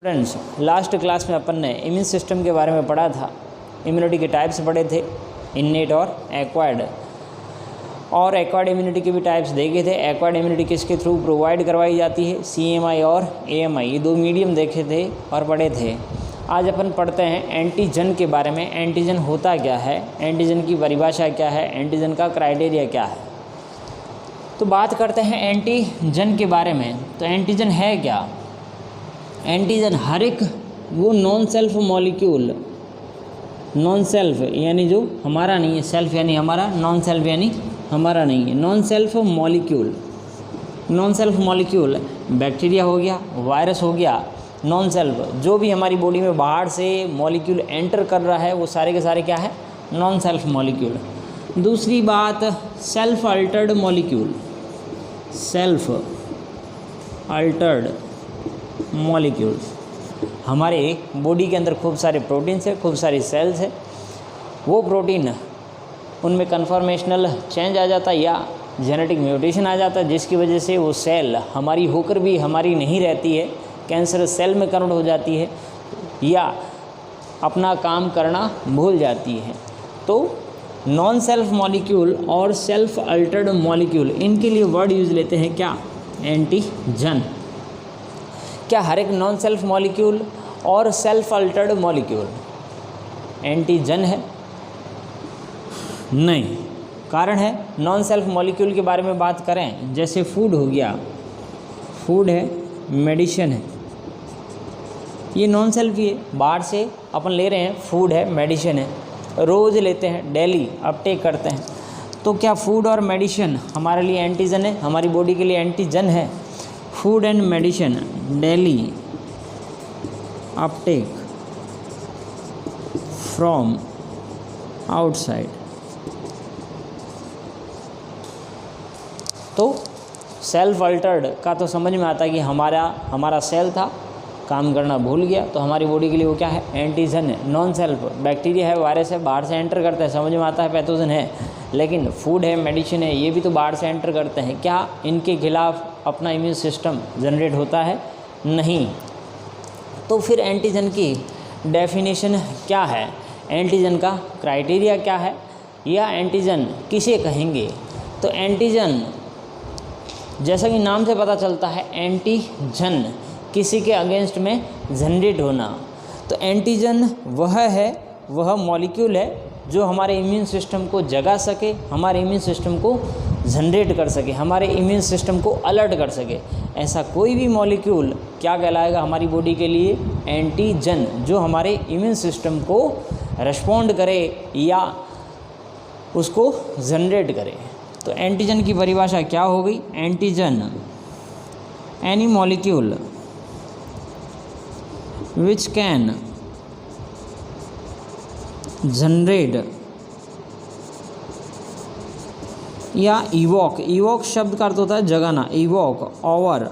Friends, last class में अपन ने immune system के बारे में पढ़ा था। इम्यूनिटी के टाइप्स पढ़े थे, इन्नेट और एक्वायर्ड। और एक्वायर्ड इम्यूनिटी के भी टाइप्स देखे थे। एक्वायर्ड इम्यूनिटी किसके थ्रू प्रोवाइड करवाई जाती है? CMI और AMI, ये दो मीडियम देखे थे और पढ़े थे। आज अपन पढ़ते हैं एंटीजन के बारे में। एंटीजन होता क्या है, एंटीजन की परिभाषा क्या है, एंटीजन का क्राइटेरिया क्या है। तो बात करते हैं एंटीजन के बारे में। तो एंटीजन है क्या? एंटीजन हर एक वो non self molecule, non self यानी जो हमारा नहीं है, सेल्फ यानी हमारा, नॉन सेल्फ यानी हमारा नहीं है, non self molecule. Non self molecule bacteria हो गया, वायरस हो गया, नॉन सेल्फ जो भी हमारी बॉडी में बाहर से मॉलिक्यूल एंटर कर रहा है वो सारे के सारे क्या है? Non self molecule. दूसरी बात, self Altered molecule. Self Altered molecules, हमारे बॉडी के अंदर खूब सारे प्रोटीन्स है, खूब सारी सेल्स है। वो प्रोटीन उनमें कन्फॉर्मेशनल चेंज आ जाता है या जेनेटिक म्यूटेशन आ जाता है, जिसकी वजह से वो सेल हमारी होकर भी हमारी नहीं रहती है, कैंसर सेल में कन्वर्ट हो जाती है या अपना काम करना भूल जाती है। तो नॉन सेल्फ मॉलिक्यूल और सेल्फ अल्टर्ड मॉलिक्यूल, इनके लिए वर्ड यूज़ लेते हैं क्या? एंटीजन। क्या हर एक नॉन सेल्फ मॉलिक्यूल और सेल्फ अल्टर्ड मॉलिक्यूल एंटीजन है? नहीं। कारण है, नॉन सेल्फ मॉलिक्यूल के बारे में बात करें, जैसे फूड हो गया, फूड है, मेडिसिन है, ये नॉन सेल्फ ही है। बाहर से अपन ले रहे हैं, फूड है, मेडिसिन है, रोज़ लेते हैं, डेली अपटेक करते हैं। तो क्या फूड और मेडिसिन हमारे लिए एंटीजन है, हमारी बॉडी के लिए एंटीजन है? Food and medicine daily Uptake from outside. तो सेल्फ अल्टर्ड का तो समझ में आता है कि हमारा सेल था, काम करना भूल गया, तो हमारी बॉडी के लिए वो क्या है? एंटीजन है। नॉन सेल्फ बैक्टीरिया है, वायरस है, बाहर से एंटर करता है, समझ में आता है पैथोजन है। लेकिन फूड है, मेडिसिन है, ये भी तो बाहर से एंटर करते हैं। क्या इनके खिलाफ अपना इम्यून सिस्टम जनरेट होता है? नहीं। तो फिर एंटीजन की डेफिनेशन क्या है, एंटीजन का क्राइटेरिया क्या है, या एंटीजन किसे कहेंगे? तो एंटीजन, जैसा कि नाम से पता चलता है, एंटीजन किसी के अगेंस्ट में जनरेट होना। तो एंटीजन वह मॉलिक्यूल है जो हमारे इम्यून सिस्टम को जगा सके, हमारे इम्यून सिस्टम को जनरेट कर सके, हमारे इम्यून सिस्टम को अलर्ट कर सके। ऐसा कोई भी मॉलिक्यूल क्या कहलाएगा हमारी बॉडी के लिए? एंटीजन, जो हमारे इम्यून सिस्टम को रिस्पॉन्ड करे या उसको जनरेट करे। तो एंटीजन की परिभाषा क्या हो गई? Antigen any molecule which can generate या इवोक शब्द का अर्थ होता है जगाना, इवोक ओवर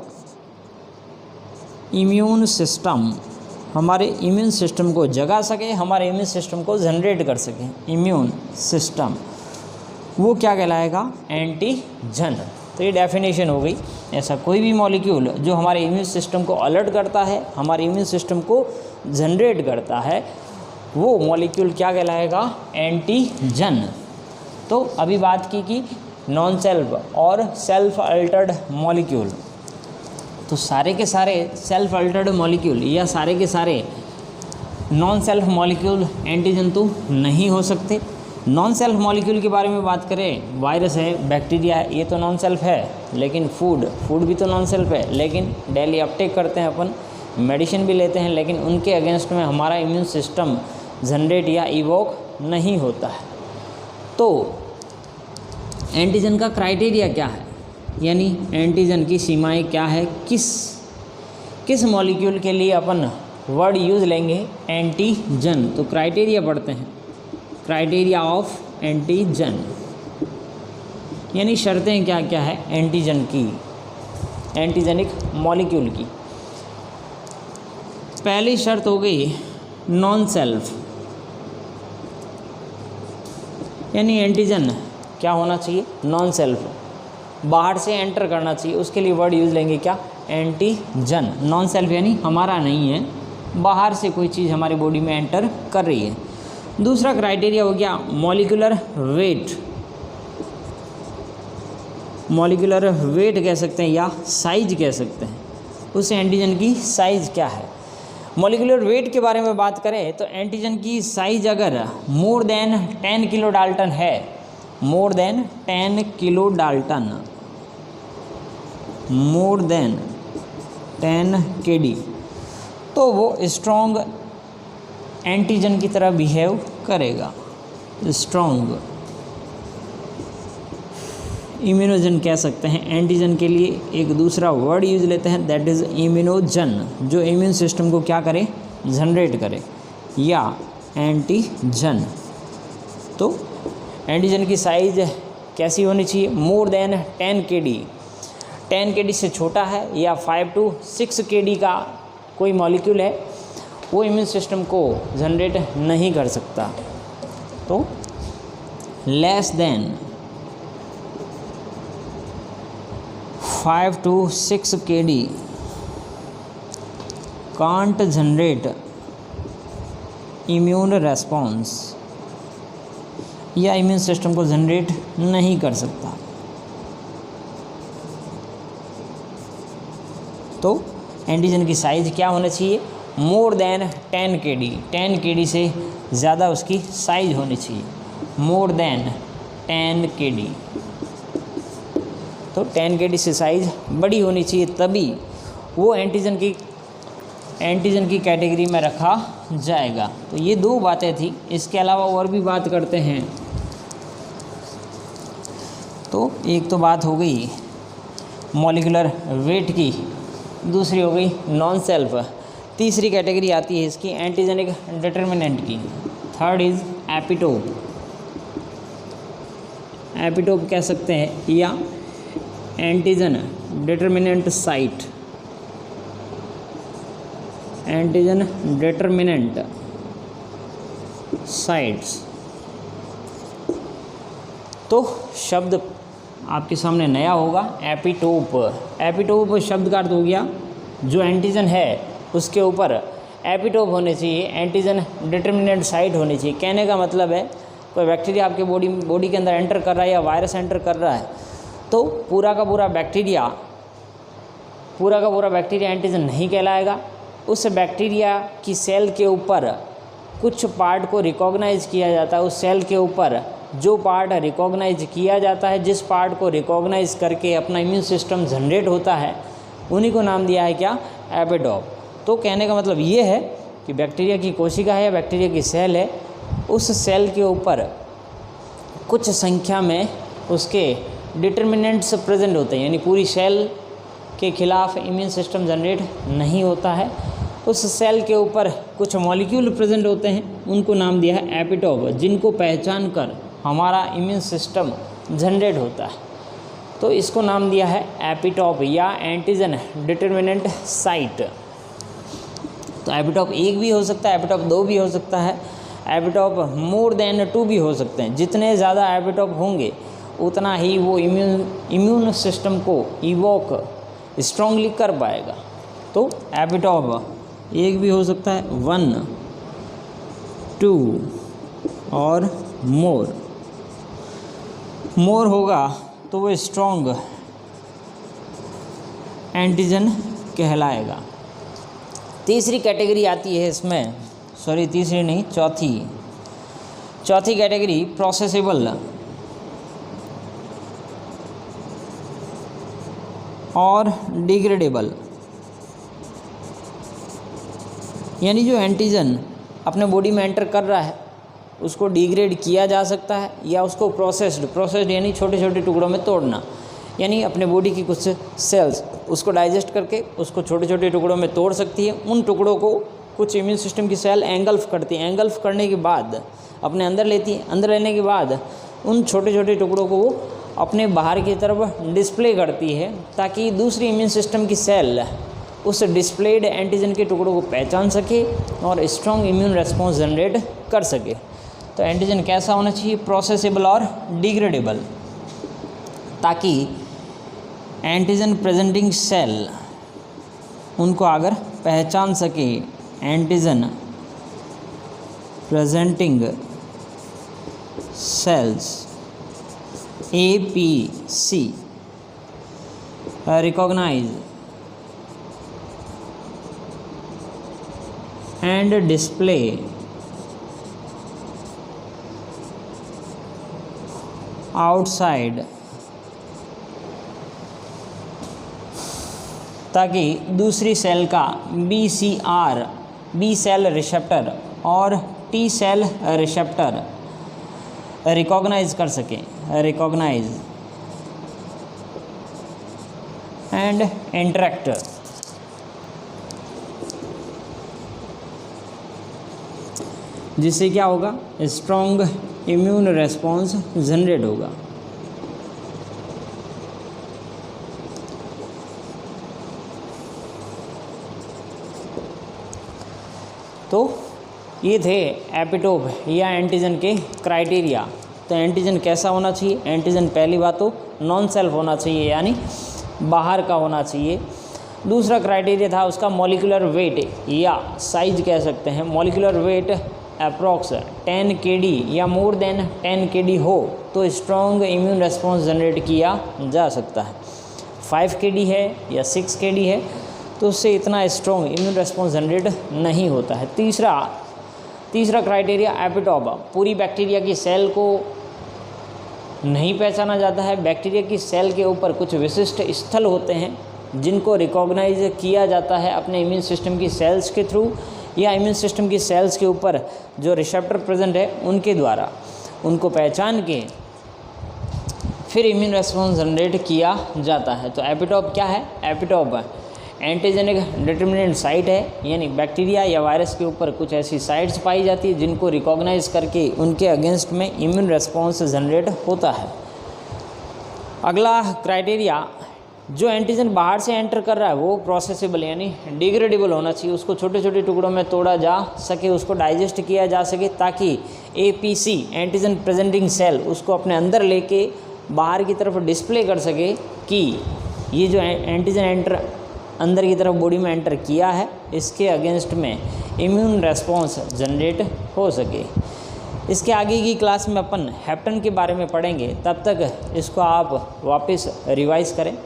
इम्यून सिस्टम, हमारे इम्यून सिस्टम को जगा सके, हमारे इम्यून सिस्टम को जनरेट कर सके, इम्यून सिस्टम, वो क्या कहलाएगा? एंटीजन। तो ये डेफिनेशन हो गई। ऐसा कोई भी मॉलिक्यूल जो हमारे इम्यून सिस्टम को अलर्ट करता है, हमारे इम्यून सिस्टम को जनरेट करता है, वो मॉलिक्यूल क्या कहलाएगा? एंटीजन। तो अभी बात की कि नॉन सेल्फ और सेल्फ अल्टर्ड मॉलिक्यूल। तो सारे के सारे सेल्फ अल्टर्ड मॉलिक्यूल या सारे के सारे नॉन सेल्फ मॉलिक्यूल एंटीजन तो नहीं हो सकते। नॉन सेल्फ मॉलिक्यूल के बारे में बात करें, वायरस है, बैक्टीरिया है, ये तो नॉन सेल्फ है। लेकिन फूड भी तो नॉन सेल्फ है, लेकिन डेली अपटेक करते हैं अपन, मेडिसिन भी लेते हैं, लेकिन उनके अगेंस्ट में हमारा इम्यून सिस्टम जनरेट या इवोक नहीं होता है। तो एंटीजन का क्राइटेरिया क्या है, यानी एंटीजन की सीमाएं क्या है, किस मॉलिक्यूल के लिए अपन वर्ड यूज़ लेंगे? एंटीजन। तो क्राइटेरिया पढ़ते हैं, क्राइटेरिया ऑफ एंटीजन, यानी शर्तें क्या क्या है एंटीजन की, एंटीजेनिक मॉलिक्यूल की। पहली शर्त हो गई नॉन सेल्फ, यानी एंटीजन क्या होना चाहिए? नॉन सेल्फ, बाहर से एंटर करना चाहिए, उसके लिए वर्ड यूज़ लेंगे क्या? एंटीजन। नॉन सेल्फ यानी हमारा नहीं है, बाहर से कोई चीज़ हमारी बॉडी में एंटर कर रही है। दूसरा क्राइटेरिया हो गया मॉलिक्यूलर वेट। मॉलिक्यूलर वेट कह सकते हैं या साइज कह सकते हैं, उस एंटीजन की साइज़ क्या है। मॉलिक्यूलर वेट के बारे में बात करें तो एंटीजन की साइज अगर मोर देन 10 किलो डाल्टन है, more than 10 kilo Dalton, more than 10 kd, तो वो स्ट्रॉन्ग एंटीजन की तरह बिहेव करेगा। स्ट्रॉन्ग इम्यूनोजन कह सकते हैं। एंटीजन के लिए एक दूसरा वर्ड यूज लेते हैं, दैट इज़ इम्यूनोजन, जो इम्यून सिस्टम को क्या करे, जनरेट करे, या एंटीजन। तो एंटीजन की साइज कैसी होनी चाहिए, मोर देन 10 kd, 10 kd से छोटा है या 5 to 6 kd का कोई मॉलिक्यूल है, वो इम्यून सिस्टम को जनरेट नहीं कर सकता। तो less than 5 to 6 kd can't generate immune response, या इम्यून सिस्टम को जनरेट नहीं कर सकता। तो एंटीजन की साइज क्या होना चाहिए, मोर देन 10 kd, 10 kd से ज़्यादा उसकी साइज होनी चाहिए, मोर देन 10 kd। तो 10 kd से साइज़ बड़ी होनी चाहिए, तभी वो एंटीजन की कैटेगरी में रखा जाएगा। तो ये दो बातें थी, इसके अलावा और भी बात करते हैं। तो एक तो बात हो गई मॉलिक्यूलर वेट की, दूसरी हो गई नॉन सेल्फ, तीसरी कैटेगरी आती है इसकी एंटीजेनिक डिटर्मिनेंट की। Third is epitope. एपिटोप कह सकते हैं या antigen determinant site, antigen determinant sites. तो शब्द आपके सामने नया होगा, एपिटोप। एपिटोप शब्द का अर्थ हो गया जो एंटीजन है उसके ऊपर एपिटोप होने चाहिए, एंटीजन डिटर्मिनेंट साइट होनी चाहिए। कहने का मतलब है कोई बैक्टीरिया आपके बॉडी के अंदर एंटर कर रहा है या वायरस एंटर कर रहा है, तो पूरा का पूरा बैक्टीरिया एंटीजन नहीं कहलाएगा। उस बैक्टीरिया की सेल के ऊपर कुछ पार्ट को रिकॉग्नाइज किया जाता है। उस सेल के ऊपर जो पार्ट रिकॉग्नाइज किया जाता है, जिस पार्ट को रिकॉग्नाइज करके अपना इम्यून सिस्टम जनरेट होता है, उन्हीं को नाम दिया है क्या, एपिटोप। तो कहने का मतलब ये है कि बैक्टीरिया की कोशिका है या बैक्टीरिया की सेल है, उस सेल के ऊपर कुछ संख्या में उसके डिटर्मिनेंट्स प्रेजेंट होते हैं, यानी पूरी सेल के खिलाफ इम्यून सिस्टम जनरेट नहीं होता है। उस सेल के ऊपर कुछ मॉलिक्यूल प्रेजेंट होते हैं, उनको नाम दिया है एपिटोप, जिनको पहचान कर हमारा इम्यून सिस्टम जनरेट होता है। तो इसको नाम दिया है एपिटोप या एंटीजन डिटर्मिनेंट साइट। तो एपिटोप 1 भी हो सकता है, एपिटोप 2 भी हो सकता है, एपिटोप मोर देन 2 भी हो सकते हैं। जितने ज़्यादा एपिटोप होंगे उतना ही वो इम्यून सिस्टम को इवोक स्ट्रांगली कर पाएगा। तो एपिटोप 1 भी हो सकता है, 1, 2 और मोर होगा तो वो स्ट्रॉन्ग एंटीजन कहलाएगा। तीसरी कैटेगरी आती है इसमें, सॉरी तीसरी नहीं, चौथी कैटेगरी प्रोसेसेबल और डिग्रेडेबल। यानी जो एंटीजन अपने बॉडी में एंटर कर रहा है उसको डिग्रेड किया जा सकता है या उसको प्रोसेस्ड यानी छोटे छोटे टुकड़ों में तोड़ना, यानी अपने बॉडी की कुछ सेल्स उसको डाइजेस्ट करके उसको छोटे छोटे टुकड़ों में तोड़ सकती है। उन टुकड़ों को कुछ इम्यून सिस्टम की सेल एंगल्फ करती है, एंगल्फ करने के बाद अपने अंदर लेती है, अंदर लेने के बाद उन छोटे छोटे टुकड़ों को वो अपने बाहर की तरफ डिस्प्ले करती है, ताकि दूसरी इम्यून सिस्टम की सेल उस डिस्प्लेड एंटीजन के टुकड़ों को पहचान सके और स्ट्रॉन्ग इम्यून रेस्पॉन्स जनरेट कर सके। तो एंटीजन कैसा होना चाहिए, प्रोसेसेबल और डिग्रेडेबल, ताकि एंटीजन प्रेजेंटिंग सेल उनको अगर पहचान सके, antigen presenting sales APC recognize and display outside, ताकि दूसरी सेल का BCR B सेल रिसेप्टर और T सेल रिसेप्टर रिकॉग्नाइज कर सके, रिकॉग्नाइज एंड इंटरेक्ट। जिससे क्या होगा, स्ट्रॉन्ग इम्यून रेस्पॉन्स जनरेट होगा। तो ये थे एपिटोप या एंटीजन के क्राइटेरिया। तो एंटीजन कैसा होना चाहिए? एंटीजन पहली बात तो नॉन सेल्फ होना चाहिए, यानी बाहर का होना चाहिए। दूसरा क्राइटेरिया था उसका मॉलिक्यूलर वेट या साइज कह सकते हैं। मॉलिक्यूलर वेट अप्रॉक्स 10 kD या मोर देन 10 kD हो तो स्ट्रॉन्ग इम्यून रेस्पॉन्स जनरेट किया जा सकता है। 5 kD है या 6 kD है तो उससे इतना स्ट्रॉन्ग इम्यून रेस्पॉन्स जनरेट नहीं होता है। तीसरा क्राइटेरिया एपिटोप, पूरी बैक्टीरिया की सेल को नहीं पहचाना जाता है। बैक्टीरिया की सेल के ऊपर कुछ विशिष्ट स्थल होते हैं जिनको रिकॉग्नाइज किया जाता है अपने इम्यून सिस्टम की सेल्स के थ्रू, या इम्यून सिस्टम की सेल्स के ऊपर जो रिसेप्टर प्रेजेंट है उनके द्वारा उनको पहचान के फिर इम्यून रेस्पॉन्स जनरेट किया जाता है। तो एपिटोप क्या है? एपिटोप एंटीजेनिक डिटर्मिनेंट साइट है, यानी बैक्टीरिया या वायरस के ऊपर कुछ ऐसी साइट्स पाई जाती है जिनको रिकॉग्नाइज करके उनके अगेंस्ट में इम्यून रेस्पॉन्स जनरेट होता है। अगला क्राइटेरिया, जो एंटीजन बाहर से एंटर कर रहा है वो प्रोसेसेबल यानी डिग्रेडेबल होना चाहिए। उसको छोटे छोटे टुकड़ों में तोड़ा जा सके, उसको डाइजेस्ट किया जा सके, ताकि APC एंटीजन प्रेजेंटिंग सेल उसको अपने अंदर लेके बाहर की तरफ डिस्प्ले कर सके कि ये जो एंटीजन अंदर की तरफ बॉडी में एंटर किया है इसके अगेंस्ट में इम्यून रेस्पॉन्स जनरेट हो सके। इसके आगे की क्लास में अपन हेप्टेन के बारे में पढ़ेंगे, तब तक इसको आप वापस रिवाइज करें।